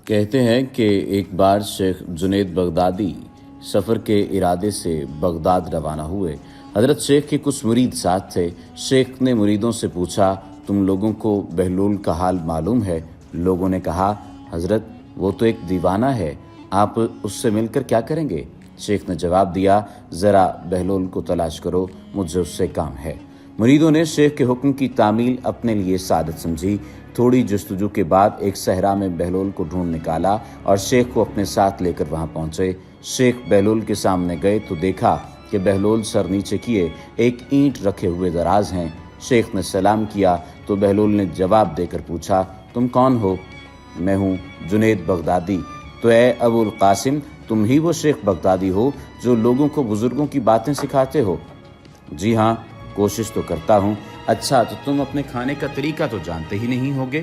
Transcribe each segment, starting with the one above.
कहते हैं कि एक बार शेख जुनैद बगदादी सफ़र के इरादे से बगदाद रवाना हुए। हज़रत शेख के कुछ मुरीद साथ थे। शेख ने मुरीदों से पूछा, तुम लोगों को बहलोल का हाल मालूम है? लोगों ने कहा, हज़रत वो तो एक दीवाना है, आप उससे मिलकर क्या करेंगे? शेख ने जवाब दिया, ज़रा बहलोल को तलाश करो, मुझे उससे काम है। मुरीदों ने शेख के हुक्म की तामील अपने लिए सादत समझी। थोड़ी जस्तजू के बाद एक सहरा में बहलोल को ढूंढ निकाला और शेख को अपने साथ लेकर वहां पहुंचे। शेख बहलोल के सामने गए तो देखा कि बहलोल सर नीचे किए एक ईंट रखे हुए दराज हैं। शेख ने सलाम किया तो बहलोल ने जवाब देकर पूछा, तुम कौन हो? मैं हूँ जुनैद बगदादी। तो ए अबुल कासिम, तुम ही वो शेख बगदादी हो जो लोगों को बुजुर्गों की बातें सिखाते हो? जी हाँ, कोशिश तो करता हूँ। अच्छा, तो तुम अपने खाने का तरीका तो जानते ही नहीं होगे?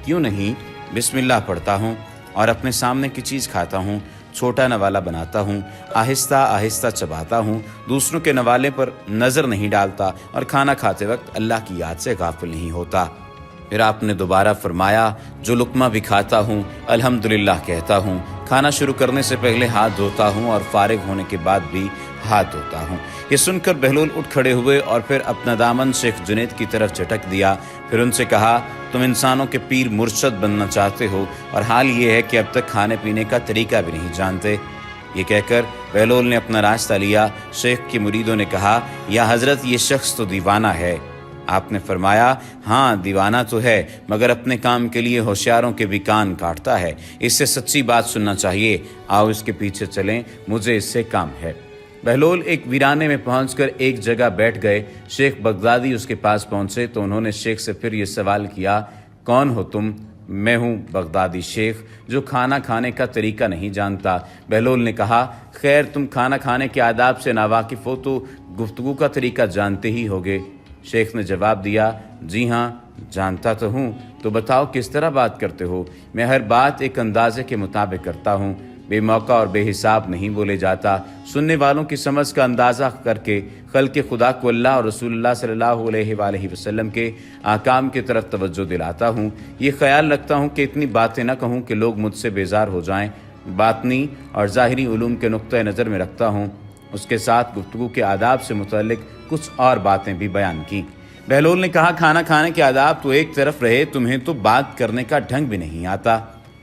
क्यों नहीं, बिस्मिल्लाह पढ़ता हूँ और अपने सामने की चीज़ खाता हूँ, छोटा नवाला बनाता हूँ, आहिस्ता आहिस्ता चबाता हूँ, दूसरों के नवाले पर नज़र नहीं डालता और खाना खाते वक्त अल्लाह की याद से गाफिल नहीं होता। फिर आपने दोबारा फरमाया, जो लुकमा भी खाता हूँ अल्हम्दुलिल्लाह कहता हूँ, खाना शुरू करने से पहले हाथ धोता हूँ और फारिग होने के बाद भी हाथ धोता हूँ। ये सुनकर बहलोल उठ खड़े हुए और फिर अपना दामन शेख जुनैद की तरफ झटक दिया। फिर उनसे कहा, तुम इंसानों के पीर मुर्शद बनना चाहते हो और हाल ये है कि अब तक खाने पीने का तरीका भी नहीं जानते। ये कहकर बहलोल ने अपना रास्ता लिया। शेख के मुरीदों ने कहा, या हजरत, ये शख्स तो दीवाना है। आपने फरमाया, हाँ दीवाना तो है, मगर अपने काम के लिए होशियारों के भी कान काटता है। इससे सच्ची बात सुनना चाहिए, आओ इसके पीछे चलें, मुझे इससे काम है। बहलोल एक वीराने में पहुंचकर एक जगह बैठ गए। शेख बगदादी उसके पास पहुंचे तो उन्होंने शेख से फिर ये सवाल किया, कौन हो तुम? मैं हूँ बगदादी शेख जो खाना खाने का तरीका नहीं जानता। बहलोल ने कहा, खैर तुम खाना खाने के आदाब से नावाकिफ़ हो तो गुफ्तगू का तरीका जानते ही होगे। शेख ने जवाब दिया, जी हाँ जानता तो हूँ, तो बताओ किस तरह बात करते हो? मैं हर बात एक अंदाजे के मुताबिक करता हूँ, बेमौका और बेहिसाब नहीं बोले जाता। सुनने वालों की समझ का अंदाज़ा करके खल्क़ खुदा को अल्लाह और रसूलुल्लाह सल्लल्लाहु अलैहि वसल्लम के आकाम की तरफ तवज्जो दिलाता हूँ। ये ख्याल रखता हूँ कि इतनी बातें न कहूँ कि लोग मुझसे बेजार हो जाएं। बातनी और ज़ाहिरी उलूम के नुक्ते नज़र में रखता हूँ। उसके साथ गुफ्तगू के आदाब से मुतल्लिक कुछ और बातें भी बयान की। बहलोल ने कहा, खाना खाने के आदाब तो एक तरफ रहे, तुम्हें तो बात करने का ढंग भी नहीं आता।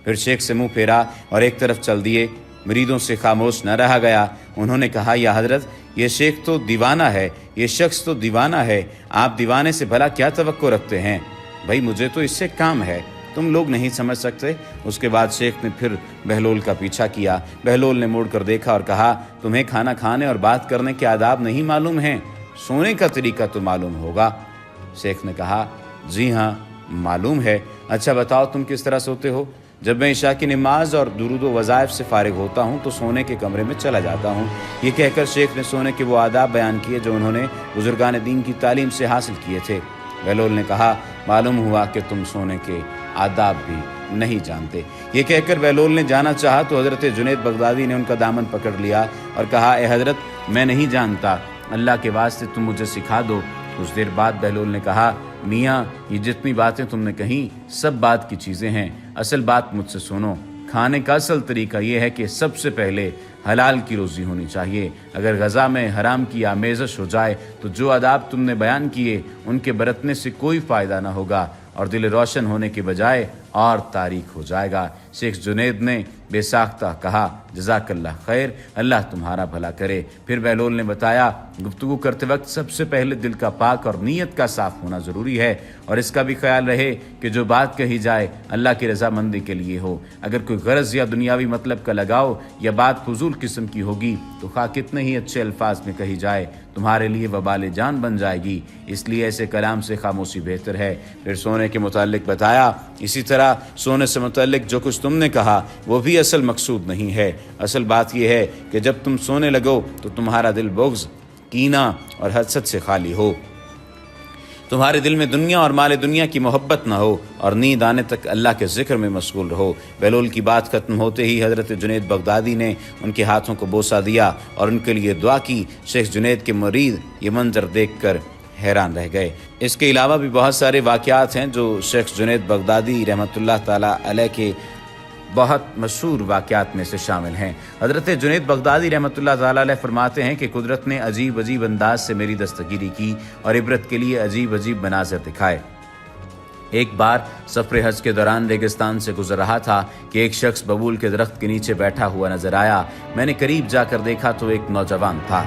फिर शेख से मुंह फेरा और एक तरफ चल दिए। मुरीदों से खामोश न रहा गया। उन्होंने कहा, या हजरत, ये शेख तो दीवाना है, ये शख्स तो दीवाना है, आप दीवाने से भला क्या तवक्को रखते हैं? भाई मुझे तो इससे काम है, तुम लोग नहीं समझ सकते। उसके बाद शेख ने फिर बहलोल का पीछा किया। बहलोल ने मुड़कर देखा और कहा, तुम्हें खाना खाने और बात करने के आदाब नहीं मालूम हैं, सोने का तरीका तो मालूम होगा। शेख ने कहा, जी हाँ मालूम है। अच्छा बताओ तुम किस तरह सोते हो? जब मैं इशा की नमाज और दुरूद व वज़ाइफ से फारिग होता हूँ तो सोने के कमरे में चला जाता हूँ। ये कहकर शेख ने सोने के वो आदाब बयान किए जो उन्होंने बुजुर्गान दीन की तालीम से हासिल किए थे। बहलोल ने कहा, मालूम हुआ कि तुम सोने के आदाब भी नहीं जानते। ये कहकर बहलोल ने जाना चाहा तो हज़रत जुनैद बगदादी ने उनका दामन पकड़ लिया और कहा, ए हज़रत, मैं नहीं जानता, अल्लाह के वास्ते तुम मुझे सिखा दो। कुछ देर बाद बहलोल ने कहा, मियाँ, ये जितनी बातें तुमने कहीं सब बात की चीज़ें हैं, असल बात मुझसे सुनो। खाने का असल तरीका ये है कि सबसे पहले हलाल की रोज़ी होनी चाहिए। अगर गज़ा में हराम की आमेज़श हो जाए तो जो आदाब तुमने बयान किए उनके बरतने से कोई फ़ायदा ना होगा और दिल रोशन होने के बजाय और तारीख हो जाएगा। शेख जुनैद ने बेसाख्ता कहा, जज़ाकल्लाह खैर, अल्लाह तुम्हारा भला करे। फिर बहलोल ने बताया, गुफ्तगू करते वक्त सबसे पहले दिल का पाक और नीयत का साफ होना ज़रूरी है और इसका भी ख्याल रहे कि जो बात कही जाए अल्लाह की रज़ामंदी के लिए हो। अगर कोई गरज या दुनियावी मतलब का लगाओ या बात फजूल किस्म की होगी तो खा कितने ही अच्छे अल्फाज में कही जाए, तुम्हारे लिए वबाल जान बन जाएगी। इसलिए ऐसे कलाम से खामोशी बेहतर है। फिर सोने के मुताल्लिक बताया, इसी तरह सोने से मुताल्लिक जो कुछ तुमने कहा वो भी असल मकसूद नहीं है। असल बात यह है कि जब तुम सोने लगो तो तुम्हारा दिल बुग़्ज़, कीना और हसद से खाली हो, तुम्हारे दिल में दुनिया और माले दुनिया की मोहब्बत न हो और नींद आने तक अल्लाह के ज़िक्र में मशगूल रहो। बहलोल की बात खत्म होते ही हज़रत जुनैद बगदादी ने उनके हाथों को बोसा दिया और उनके लिए दुआ की। शेख जुनैद के मुरीद ये मंजर देखकर हैरान रह गए। इसके अलावा भी बहुत सारे वाक़यात हैं जो शेख जुनैद बगदादी रहमतुल्लाह ताला अलैह के बहुत मशहूर वाक़यात में से शामिल हैं। हज़रत जुनैद बगदादी रहमतुल्लाह ताला अलैह फरमाते हैं कि कुदरत ने अजीब अजीब अंदाज से मेरी दस्तगीरी की और इबरत के लिए अजीब अजीब मनाज़र दिखाए। एक बार सफ़र हज के दौरान रेगिस्तान से गुजर रहा था कि एक शख्स बबूल के दरख्त के नीचे बैठा हुआ नजर आया। मैंने करीब जाकर देखा तो एक नौजवान था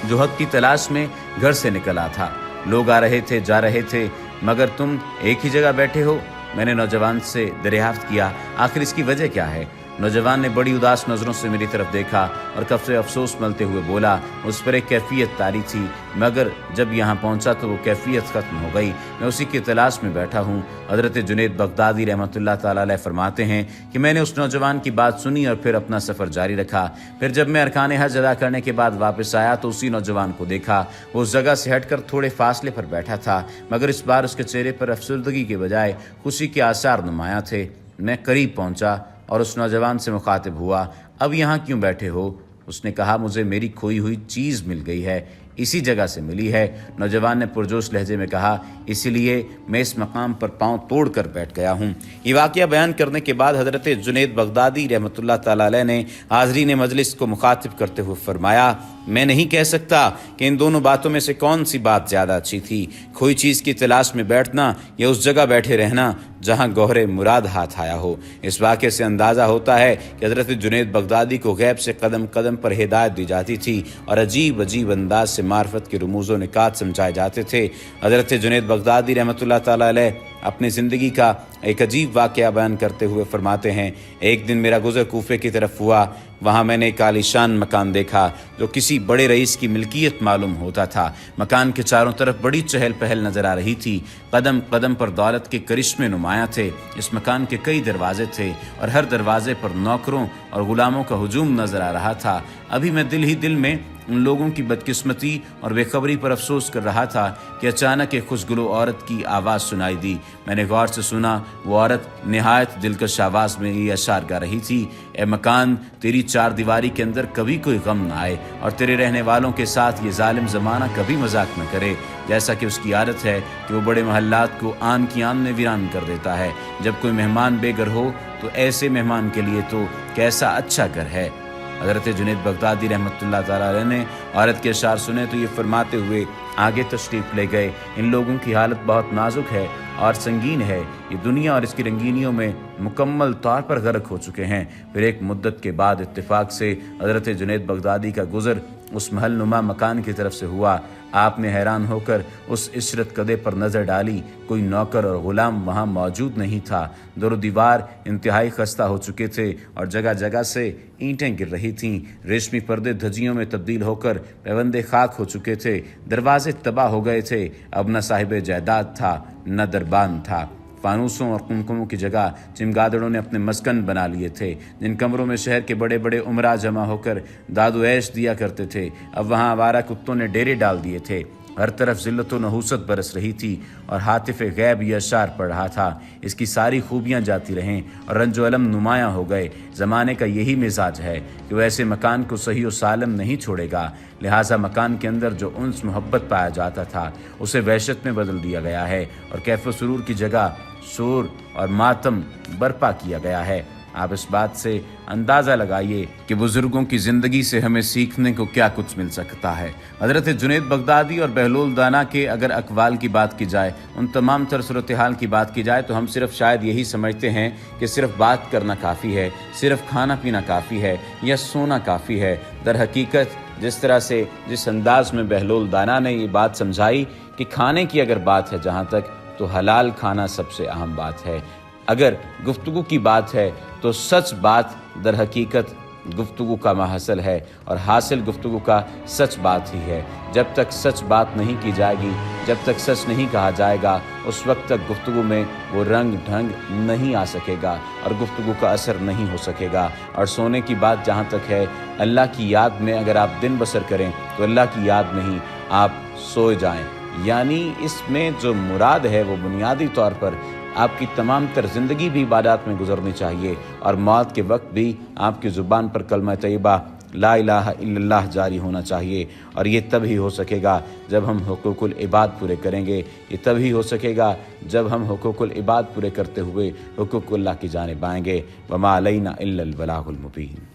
जो हक की तलाश में घर से निकला था। लोग आ रहे थे, जा रहे थे, मगर तुम एक ही जगह बैठे हो। मैंने नौजवान से दरियाफ्त किया, आखिर इसकी वजह क्या है? नौजवान ने बड़ी उदास नज़रों से मेरी तरफ देखा और कफ से अफसोस मलते हुए बोला, उस पर एक कैफियत तारी थी, मगर जब यहाँ पहुँचा तो वो कैफियत ख़त्म हो गई। मैं उसी की तलाश में बैठा हूँ। हज़रत जुनैद बगदादी रहमतुल्लाह ताला अलैह फरमाते हैं कि मैंने उस नौजवान की बात सुनी और फिर अपना सफ़र जारी रखा। फिर जब मैं अरकान हज अदा करने के बाद वापस आया तो उसी नौजवान को देखा। वो उस जगह से हटकर थोड़े फासले पर बैठा था, मगर इस बार उसके चेहरे पर अफसरदगी के बजाय खुशी के आसार नुमायाँ थे। मैं करीब पहुँचा और उस नौजवान से मुखातिब हुआ, अब यहाँ क्यों बैठे हो? उसने कहा, मुझे मेरी खोई हुई चीज़ मिल गई है, इसी जगह से मिली है। नौजवान ने पुरजोश लहजे में कहा, इसीलिए मैं इस मकाम पर पांव तोड़ कर बैठ गया हूँ। ये वाक़या बयान करने के बाद हज़रत जुनैद बगदादी रहमतुल्लाह ताला अलैह ने हाज़रीन मजलिस को मुखातिब करते हुए फरमाया, मैं नहीं कह सकता कि इन दोनों बातों में से कौन सी बात ज़्यादा अच्छी थी, खोई चीज़ की तलाश में बैठना या उस जगह बैठे रहना जहाँ गौहरे मुराद हाथ आया हो। इस वाक़े से अंदाज़ा होता है कि हज़रत जुनैद बगदादी को गैब से कदम कदम पर हिदायत दी जाती थी और अजीब अजीब अंदाज से मार्फत के रुमूज़ व निकात समझाए जाते थे। हज़रत जुनैद बगदादी रहमतुल्लाह ताला अलैह अपनी ज़िंदगी का एक अजीब वाक़या बयान करते हुए फरमाते हैं, एक दिन मेरा गुज़र कूफे की तरफ हुआ। वहाँ मैंने एक आलीशान मकान देखा जो किसी बड़े रईस की मिल्कियत मालूम होता था। मकान के चारों तरफ बड़ी चहल पहल नज़र आ रही थी। कदम कदम पर दौलत के करिश्मे नुमायाँ थे। इस मकान के कई दरवाजे थे और हर दरवाजे पर नौकरों और ग़ुलामों का हुजूम नज़र आ रहा था। अभी मैं दिल ही दिल में उन लोगों की बदकिस्मती और बेखबरी पर अफसोस कर रहा था कि अचानक एक खुशगलो औरत की आवाज़ सुनाई दी। मैंने गौर से सुना, वो औरत निहायत दिलकश आवाज़ में ये अशार गा रही थी, ए मकान, तेरी चार दीवारी के अंदर कभी कोई गम न आए और तेरे रहने वालों के साथ ये जालिम ज़माना कभी मजाक न करे। जैसा कि उसकी आदत है कि वो बड़े महल्लात को आन की आन में वीरान कर देता है। जब कोई मेहमान बेघर हो तो ऐसे मेहमान के लिए तो कैसा अच्छा घर है। हज़रत जुनैद बगदादी रहमतुल्लाह ताला अलैह ने औरत के अशार सुने तो ये फरमाते हुए आगे तशरीफ़ ले गए, इन लोगों की हालत बहुत नाजुक है और संगीन है। ये दुनिया और इसकी रंगीनियों में मुकम्मल तौर पर गर्क हो चुके हैं। फिर एक मुद्दत के बाद इत्तेफाक से हज़रत जुनैद बगदादी का गुज़र उस महल नुमा मकान की तरफ से हुआ। आपने हैरान होकर उस इशरत कदे पर नज़र डाली, कोई नौकर और ग़ुलाम वहाँ मौजूद नहीं था। दर दीवार इंतहाई खस्ता हो चुके थे और जगह जगह से ईंटें गिर रही थीं। रेशमी पर्दे धजियों में तब्दील होकर पैबंदे खाक हो चुके थे। दरवाजे तबाह हो गए थे। अब न साहिब जायदाद था न दरबान था। फानूसों और कुमकुमों की जगह चिमगादड़ों ने अपने मस्कन बना लिए थे। जिन कमरों में शहर के बड़े बड़े उमरा जमा होकर दादो ऐश दिया करते थे, अब वहाँ आवारा कुत्तों ने डेरे डाल दिए थे। हर तरफ ज़िल्लत व नहूसत बरस रही थी और हातिफ़ गैब ये अशार पढ़ रहा था, इसकी सारी खूबियाँ जाती रहें और रंजो अलम नुमायाँ हो गए। ज़माने का यही मिजाज है कि वह ऐसे मकान को सही और सालम नहीं छोड़ेगा। लिहाजा मकान के अंदर जो उन्स मोहब्बत पाया जाता था उसे वहशत में बदल दिया गया है और कैफ व सुरूर की जगह शोर और मातम बर्पा किया गया है। आप इस बात से अंदाज़ा लगाइए कि बुज़ुर्गों की ज़िंदगी से हमें सीखने को क्या कुछ मिल सकता है। हज़रत जुनैद बगदादी और बहलोल दाना के अगर अक़वाल की बात की जाए, उन तमाम तर सूरत हाल की बात की जाए तो हम सिर्फ शायद यही समझते हैं कि सिर्फ बात करना काफ़ी है, सिर्फ खाना पीना काफ़ी है या सोना काफ़ी है। दर हकीकत जिस तरह से जिस अंदाज में बहलोल दाना ने ये बात समझाई कि खाने की अगर बात है जहाँ तक, तो हलाल खाना सबसे अहम बात है। अगर गुफ्तगू की बात है तो सच बात दर हकीकत गुफ्तगू का माहसल है और हासिल गुफ्तगू का सच बात ही है। जब तक सच बात नहीं की जाएगी, जब तक सच नहीं कहा जाएगा, उस वक्त तक गुफ्तगू में वो रंग ढंग नहीं आ सकेगा और गुफ्तगू का असर नहीं हो सकेगा। और सोने की बात जहाँ तक है, अल्लाह की याद में अगर आप दिन बसर करें तो अल्लाह की याद में ही आप सो जाएं। यानी इसमें जो मुराद है वो बुनियादी तौर पर आपकी तमाम तर ज़िंदगी भी इबादत में गुजरनी चाहिए और मौत के वक्त भी आपकी ज़ुबान पर कलमा तैयबा لا الہ الا اللہ جاری ہونا چاہیے، اور یہ تب ہی ہو سکے گا جب ہم حقوق العباد پورے کریں گے، یہ تب ہی ہو سکے گا جب ہم حقوق العباد پورے کرتے ہوئے حقوق اللہ کی جانب آئیں گے۔ وما علینا الا البلاغ المبین۔